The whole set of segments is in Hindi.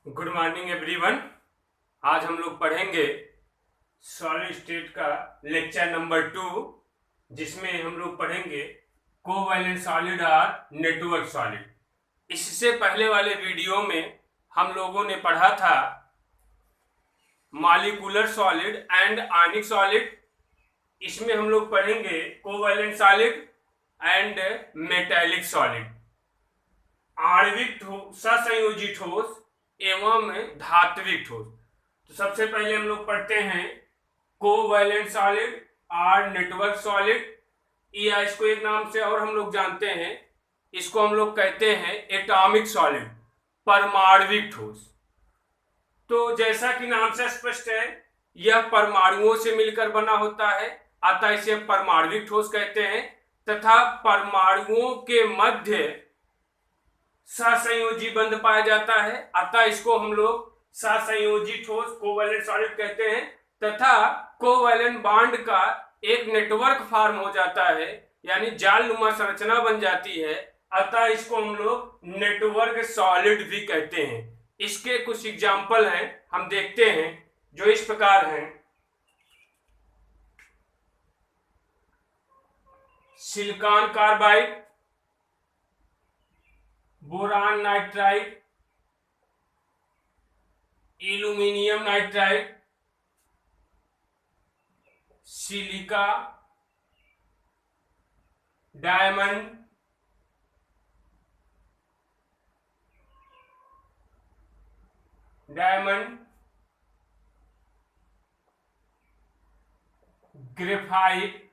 Good morning everyone. आज हम लोग पढ़ेंगे सॉलिड स्टेट का लेक्चर नंबर 2, जिसमें हम लोग पढ़ेंगे कोवैलेंट सॉलिड और नेटवर्क सॉलिड। इससे पहले वाले वीडियो में हम लोगों ने पढ़ा था molecular solid and ionic solid. इसमें हम लोग पढ़ेंगे covalent solid and metallic solid, आणविक सहसंयोजी ठोस एवं धात्विक ठोस। तो सबसे पहले हम लोग पढ़ते हैं कोवैलेंट सॉलिड और नेटवर्क सॉलिड, या इसको एक नाम से और हम लोग जानते हैं, इसको हम लोग कहते हैं एटॉमिक सॉलिड, परमाणविक ठोस। तो जैसा कि नाम से स्पष्ट है, यह परमाणुओं से मिलकर बना होता है, अतः इसे परमाणविक ठोस कहते हैं, तथा परमाणुओं के मध्य सहसंयोजी बंध पाया जाता है, अतः इसको हम लोग सहसंयोजी ठोस कोवैलेंट सॉलिड कहते हैं। तथा कोवैलेंट बॉन्ड का एक नेटवर्क फॉर्म हो जाता है, यानी जालनुमा संरचना बन जाती है, अतः इसको हम लोग नेटवर्क सॉलिड भी कहते हैं। इसके कुछ एग्जाम्पल हैं, हम देखते हैं, जो इस प्रकार हैं। Silicon carbide, boron nitride, aluminium nitride, silica, diamond, graphite,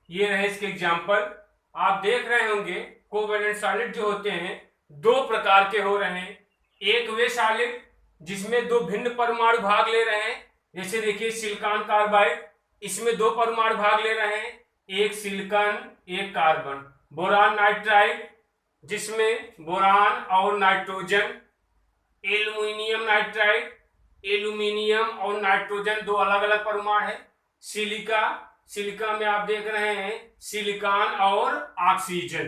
ये रहे इसके एग्जाम्पल। आप देख रहे होंगे कोवैलेंट सॉलिड जो होते हैं दो प्रकार के हो रहे हैं। एक वे सॉलिड जिसमें दो भिन्न परमाणु भाग ले रहे हैं, जैसे देखिए सिलिकॉन कार्बाइड, इसमें दो परमाणु भाग ले रहे हैं, एक सिलिकॉन एक कार्बन। बोरान नाइट्राइड जिसमें बोरान और नाइट्रोजन। एल्यूमिनियम नाइट्राइड, एल्यूमिनियम और नाइट्रोजन दो अलग अलग परमाणु है। सिलिका में आप देख रहे हैं सिलिकॉन और ऑक्सीजन,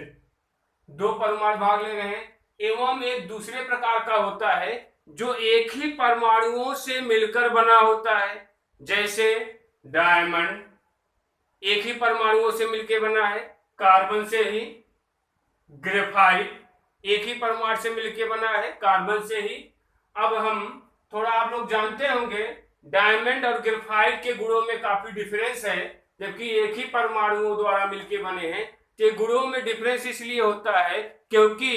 दो परमाणु भाग ले रहे हैं। एवं एक दूसरे प्रकार का होता है जो एक ही परमाणुओं से मिलकर बना होता है, जैसे डायमंड एक ही परमाणुओं से मिलकर बना है, कार्बन से ही। ग्रेफाइट एक ही परमाणु से मिलकर बना है, कार्बन से ही। अब हम थोड़ा, आप लोग जानते होंगे, डायमंड और ग्रेफाइट के गुणों में काफी डिफरेंस है, जबकि एक ही परमाणुओं द्वारा मिलकर बने हैं। तो गुणों में डिफरेंस इसलिए होता है क्योंकि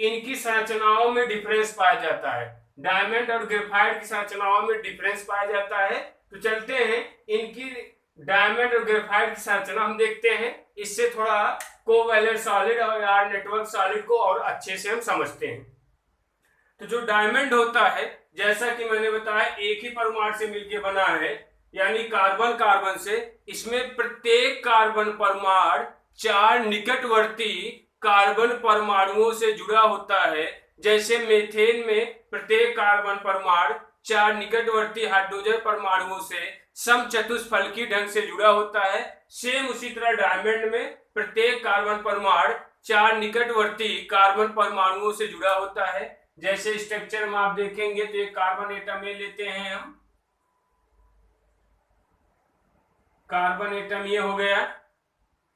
इनकी संरचनाओं में डिफरेंस पाया जाता है। डायमंड और ग्रेफाइट की संरचनाओं में डिफरेंस पाया जाता है। तो चलते हैं इनकी डायमंड और ग्रेफाइट की संरचना हम देखते हैं, इससे थोड़ा कोवैलेंट सॉलिड और नेटवर्क सॉलिड को और अच्छे से हम समझते हैं। तो जो डायमंड होता है, जैसा कि मैंने बताया, एक ही परमाणु से मिलकर बना है, यानी कार्बन कार्बन से। इसमें प्रत्येक कार्बन परमाणु चार निकटवर्ती कार्बन परमाणुओं से जुड़ा होता है। जैसे मीथेन में प्रत्येक कार्बन परमाणु चार निकटवर्ती हाइड्रोजन परमाणुओं से समचतुष्फलकी ढंग से जुड़ा होता है। सेम उसी तरह डायमंड में प्रत्येक कार्बन परमाणु चार निकटवर्ती कार्बन परमाणुओं से जुड़ा होता है। जैसे स्ट्रक्चर में आप देखेंगे तो एक कार्बन एटम में लेते हैं हम, कार्बन एटम ये हो गया,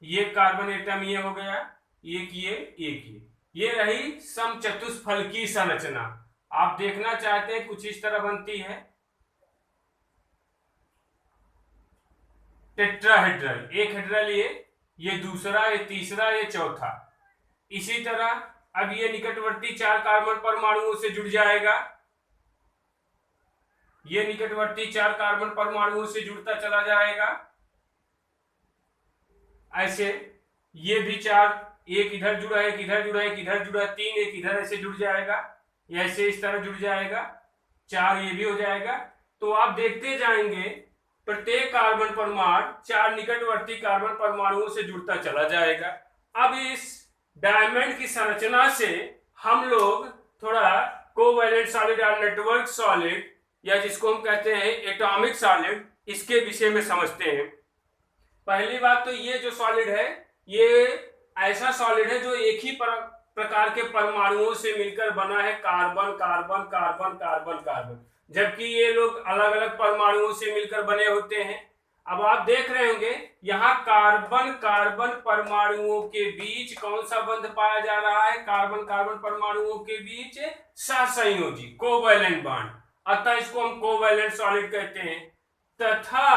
ये कार्बन एटम ये हो गया, एक ये रही समचतुष्फलकी संरचना। आप देखना चाहते हैं कुछ इस तरह बनती है, टेट्राहेड्रल। एक हेड्रल ये दूसरा, ये तीसरा, ये चौथा। इसी तरह अब ये निकटवर्ती चार कार्बन परमाणुओं से जुड़ जाएगा, ये निकटवर्ती चार कार्बन परमाणुओं से जुड़ता चला जाएगा। ऐसे ये भी चार, एक इधर जुड़ा है, एक इधर जुड़ा है, एक इधर जुड़ा है, तीन एक इधर, ऐसे जुड़ जाएगा, ऐसे इस तरह जुड़ जाएगा, चार ये भी हो जाएगा। तो आप देखते जाएंगे प्रत्येक कार्बन परमाणु चार निकटवर्ती कार्बन परमाणुओं से जुड़ता चला जाएगा। अब इस डायमंड की संरचना से हम लोग थोड़ा कोवैलेंट सॉलिड और नेटवर्क सॉलिड, या जिसको हम कहते हैं एटॉमिक सॉलिड, इसके विषय में समझते हैं। पहली बात तो ये जो सॉलिड है, ये ऐसा सॉलिड है जो एक ही प्रकार के परमाणुओं से मिलकर बना है carbon carbon carbon carbon carbon, जबकि ये लोग अलग अलग परमाणुओं से मिलकर बने होते हैं। अब आप देख रहे होंगे यहाँ कार्बन कार्बन परमाणुओं के बीच कौन सा बंध पाया जा रहा है, कार्बन कार्बन परमाणुओं के बीच सहसंयोजी कोवैलेंट बॉन्ड, अतः इसको हम कोवैलेंट सॉलिड कहते हैं। तथा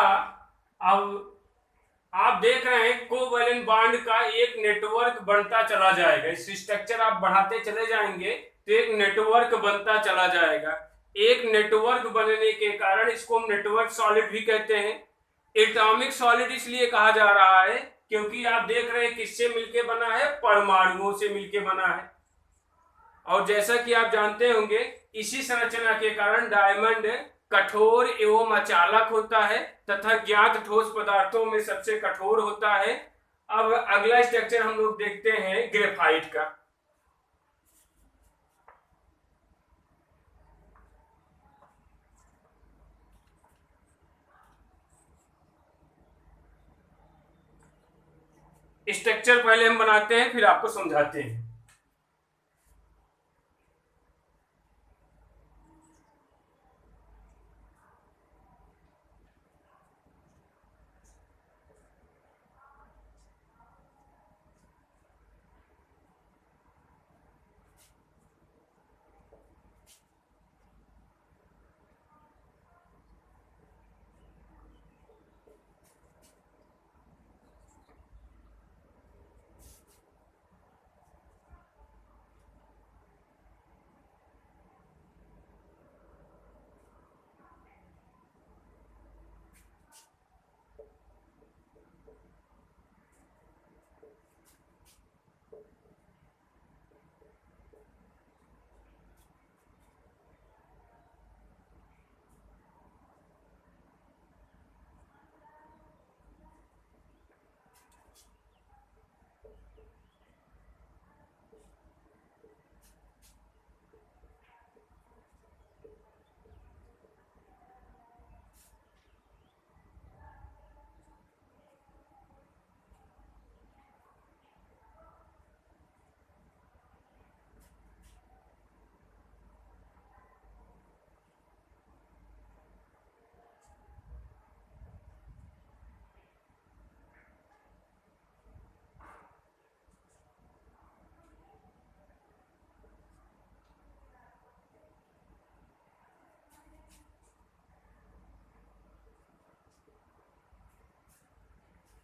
अब आप देख रहे हैं कोवैलेंट बॉन्ड का एक नेटवर्क बनता चला जाएगा, इस स्ट्रक्चर आप बढ़ाते चले जाएंगे तो एक नेटवर्क बनता चला जाएगा। एक नेटवर्क बनने के कारण इसको हम नेटवर्क सॉलिड भी कहते हैं। एटॉमिक सॉलिड इसलिए कहा जा रहा है क्योंकि आप देख रहे हैं किससे मिलके बना है, परमाणुओं से मिलके बना है। और जैसा कि आप जानते होंगे इसी संरचना के कारण डायमंड कठोर एवं अचालक होता है तथा ज्ञात ठोस पदार्थों में सबसे कठोर होता है। अब अगला स्ट्रक्चर हम लोग देखते हैं ग्रेफाइट का। स्ट्रक्चर पहले हम बनाते हैं फिर आपको समझाते हैं।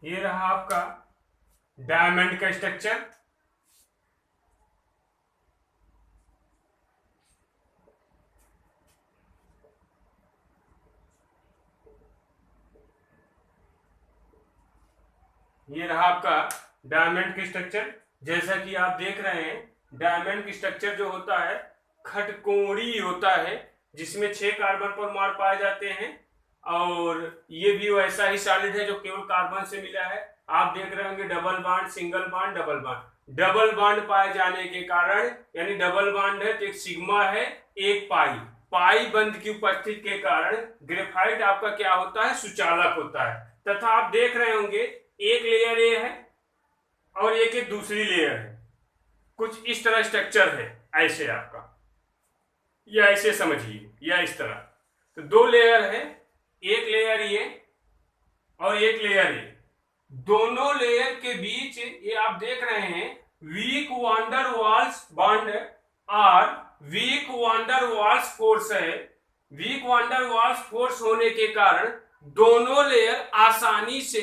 ये रहा आपका डायमंड का स्ट्रक्चर। ये रहा आपका डायमंड की स्ट्रक्चर। जैसा कि आप देख रहे हैं डायमंड की स्ट्रक्चर जो होता है खटकोणी होता है जिसमें 6 कार्बन परमाणु पाए जाते हैं और ये भी वैसा ही सॉलिड है जो केवल कार्बन से मिला है। आप देख रहे होंगे double bond single bond double bond. Double bond पाए जाने के कारण यानी डबल बॉन्ड है तो एक सिग्मा है एक पाई, पाई बंध की उपस्थिति के कारण ग्रेफाइट आपका क्या होता है, सुचालक होता है। तथा आप देख रहे होंगे एक लेयर ये है और एक दूसरी लेयर है, कुछ इस तरह स्ट्रक्चर है ऐसे आपका, या ऐसे समझिए या इस तरह। तो 2 लेयर है, एक लेयर ये और एक लेयर ये। दोनों लेयर के बीच ये आप देख रहे हैं वीक वांडर वाल्स बॉन्ड और वीक वांडर वाल्स फोर्स है। वीक वांडर वाल्स फोर्स होने के कारण दोनों लेयर आसानी से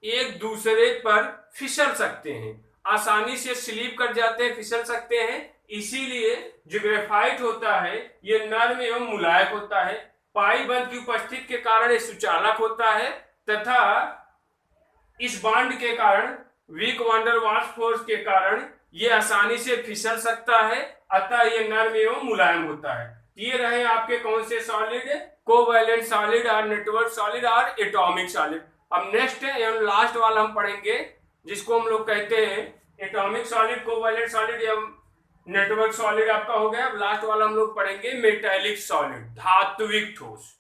एक दूसरे पर फिसल सकते हैं, आसानी से स्लिप कर जाते हैं, फिसल सकते हैं। इसीलिए जो ग्रेफाइट होता है ये नर्म एवं मुलायम होता है। पाई बंध की उपस्थिति के कारण ये सुचालक होता है तथा इस बॉन्ड के कारण वीक वांडर वाल्स फोर्स के कारण ये आसानी से फिसल सकता है, अतः ये नर्म एवं मुलायम होता है। ये रहे आपके कौन से सॉलिड, कोवैलेंट सॉलिड और नेटवर्क सॉलिड और एटॉमिक सॉलिड। अब नेक्स्ट एवं लास्ट वाला हम पढ़ेंगे जिसको हम लोग कहते हैं एटॉमिक सॉलिड, कोवैलेंट सॉलिड या नेटवर्क सॉलिड आपका हो गया। लास्ट वाला हम लोग पढ़ेंगे मेटालिक सॉलिड, धात्विक ठोस।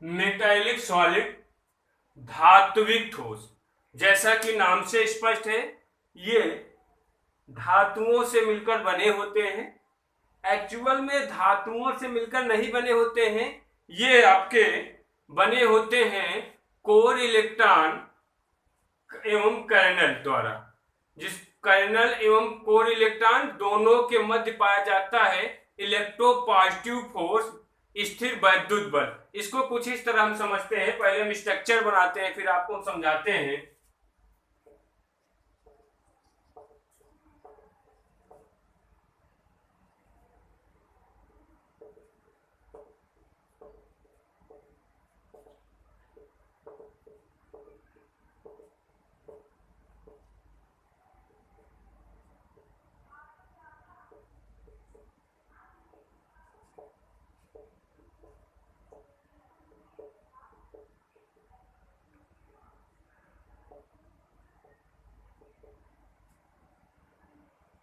मेटालिक सॉलिड, धात्विक ठोस। जैसा कि नाम से स्पष्ट है, ये धातुओं से मिलकर बने होते हैं। एक्चुअल में धातुओं से मिलकर नहीं बने होते हैं, ये आपके बने होते हैं कोर इलेक्ट्रॉन एवं कर्नल द्वारा। जिस कर्नल एवं कोर इलेक्ट्रॉन दोनों के मध्य पाया जाता है इलेक्ट्रोपॉजिटिव फोर्स, स्थिर वैद्युत बल। इसको कुछ इस तरह हम समझते हैं। पहले हम स्ट्रक्चर बनाते हैं, फिर आपको समझाते हैं।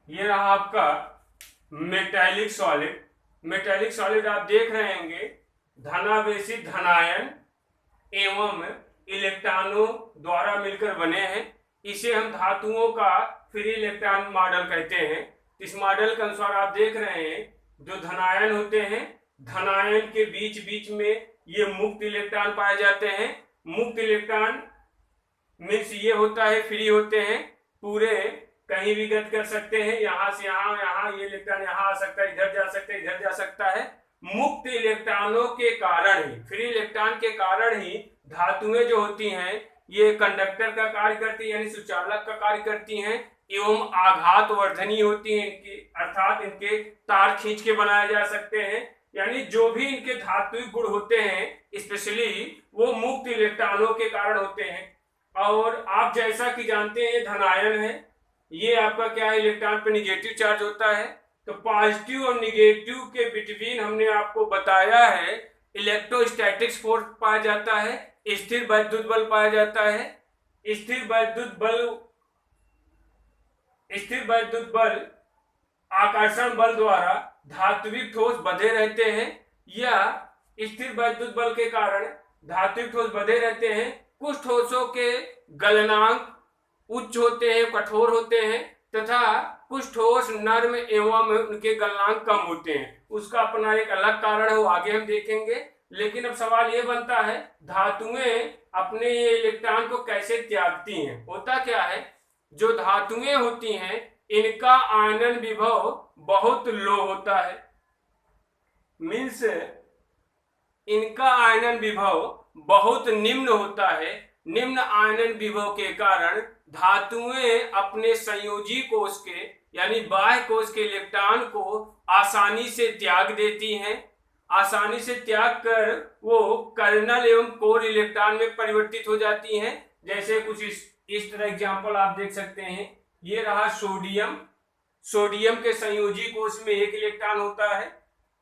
ये रहा आपका मेटालिक सॉलिड। मेटालिक सॉलिड आप देख रहे होंगे धनावेशी धनायन एवं इलेक्ट्रॉनों द्वारा मिलकर बने हैं। इसे हम धातुओं का फ्री इलेक्ट्रॉन मॉडल कहते हैं। इस मॉडल के अनुसार आप देख रहे हैं जो धनायन होते हैं, धनायन के बीच बीच में ये मुक्त इलेक्ट्रॉन पाए जाते हैं। मुक्त इलेक्ट्रॉन मीन्स ये होता है फ्री होते हैं, पूरे कहीं भी गति कर सकते हैं, यहां से यहां, यहां ये इलेक्ट्रॉन यहां आ सकता है, इधर जा सकता है, इधर जा सकता है। मुक्त इलेक्ट्रॉनों के कारण ही, फ्री इलेक्ट्रॉन के कारण ही धातुएं जो होती हैं ये कंडक्टर का कार्य करती है, यानी सुचालक का कार्य करती हैं, एवं आघात वर्धनी होती हैं इनकी, अर्थात इनके तार खींच के बनाए जा सकते हैं। यानी जो भी इनके धात्विक गुण होते हैं स्पेशली वो मुक्त इलेक्ट्रॉनों के कारण होते हैं। और आप जैसा कि जानते हैं ये धनायन है, ये आपका क्या है, इलेक्ट्रॉन पे निगेटिव चार्ज होता है। तो पॉजिटिव और निगेटिव के बिटवीन हमने आपको बताया है इलेक्ट्रोस्टैटिक्स फोर्स पाया जाता है, स्थिर वैद्युत बल पाया जाता है। स्थिर वैद्युत बल आकर्षण बल द्वारा धात्विक ठोस बंधे रहते हैं, या स्थिर वैद्युत बल के कारण धात्विक ठोस बंधे रहते हैं। कुछ ठोसों के गलनांक उच्च होते हैं, कठोर होते हैं, तथा कुछ ठोस नर्म एवं उनके गलनांक कम होते हैं। उसका अपना एक अलग कारण है, वो आगे हम देखेंगे। लेकिन अब सवाल ये बनता है धातुएं अपने ये इलेक्ट्रॉन को कैसे त्यागती हैं। होता क्या है, जो धातुएं होती हैं इनका आयनन विभव बहुत लो होता है, मीन्स इनका आयनन विभव बहुत निम्न होता है। निम्न आयनन विभव के कारण धातुएं अपने संयोजी कोश के यानी बाह्य कोश के इलेक्ट्रॉन को आसानी से त्याग देती हैं। आसानी से त्याग कर वो कर्नल एवं कोर इलेक्ट्रॉन में परिवर्तित हो जाती हैं। जैसे कुछ इस तरह एग्जांपल आप देख सकते हैं। ये रहा सोडियम। सोडियम के संयोजी कोश में एक इलेक्ट्रॉन होता है।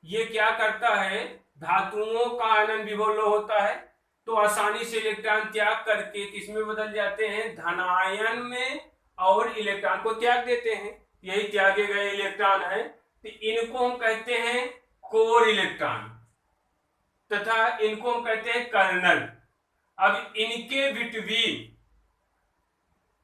ये क्या करता है, धातुओं का आयनन विभव लो होता है तो आसानी से इलेक्ट्रॉन त्याग करके किसमें बदल जाते हैं, धनायन में, और इलेक्ट्रॉन को त्याग देते हैं। यही त्यागे गए इलेक्ट्रॉन है, तो इनको हम कहते हैं कोर इलेक्ट्रॉन तथा इनको हम कहते हैं कर्नल। अब इनके बिटवीन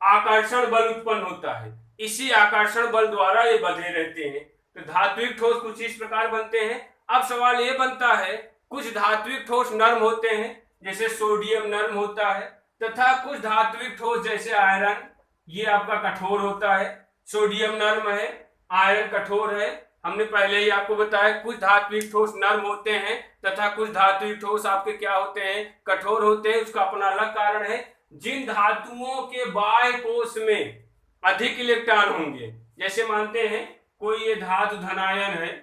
आकर्षण बल उत्पन्न होता है, इसी आकर्षण बल द्वारा ये बंधे रहते हैं। तो धात्विक ठोस कुछ इस प्रकार बनते हैं। अब सवाल ये बनता है, कुछ धात्विक ठोस नर्म होते हैं जैसे सोडियम नर्म होता है, तथा कुछ धात्विक ठोस जैसे आयरन ये आपका कठोर होता है। सोडियम नर्म है, आयरन कठोर है। हमने पहले ही आपको बताया कुछ धात्विक ठोस नर्म होते हैं तथा कुछ धात्विक ठोस आपके क्या होते हैं, कठोर होते हैं। उसका अपना अलग कारण है। जिन धातुओं के बाह्य कोश में अधिक इलेक्ट्रॉन होंगे, जैसे मानते हैं कोई ये धातु धनायन है,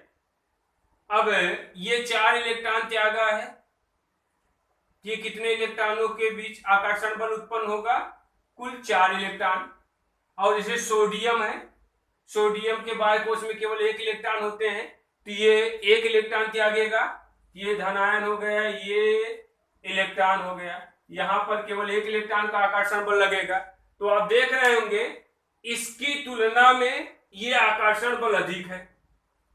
अब ये 4 इलेक्ट्रॉन त्यागा है, ये कितने इलेक्ट्रॉनों के बीच आकर्षण बल उत्पन्न होगा, कुल 4 इलेक्ट्रॉन। और जैसे सोडियम है, सोडियम के बाह्य कोश में केवल 1 इलेक्ट्रॉन होते हैं, तो ये 1 इलेक्ट्रॉन त्यागेगा, ये धनायन हो गया, ये इलेक्ट्रॉन हो गया, यहां पर केवल 1 इलेक्ट्रॉन का आकर्षण बल लगेगा। तो आप देख रहे होंगे इसकी तुलना में ये आकर्षण बल अधिक है।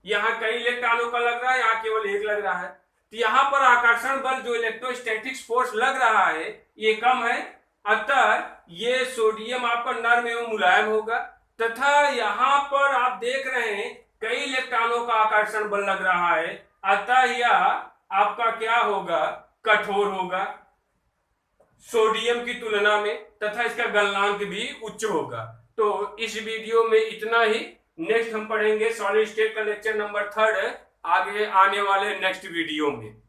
यहाँ कई इलेक्ट्रॉनों का लग रहा है, यहाँ केवल 1 लग रहा है। तो यहाँ पर आकर्षण बल जो इलेक्ट्रोस्टैटिक्स फोर्स लग रहा है ये कम है, अतः ये सोडियम आपका नर्म एवं मुलायम होगा। तथा यहाँ पर आप देख रहे हैं कई इलेक्ट्रॉनों का आकर्षण बल लग रहा है, अतः यह आपका क्या होगा, कठोर होगा सोडियम की तुलना में, तथा इसका गलनांक भी उच्च होगा। तो इस वीडियो में इतना ही। नेक्स्ट हम पढ़ेंगे सॉलिड स्टेट का लेक्चर नंबर 3 आगे आने वाले नेक्स्ट वीडियो में।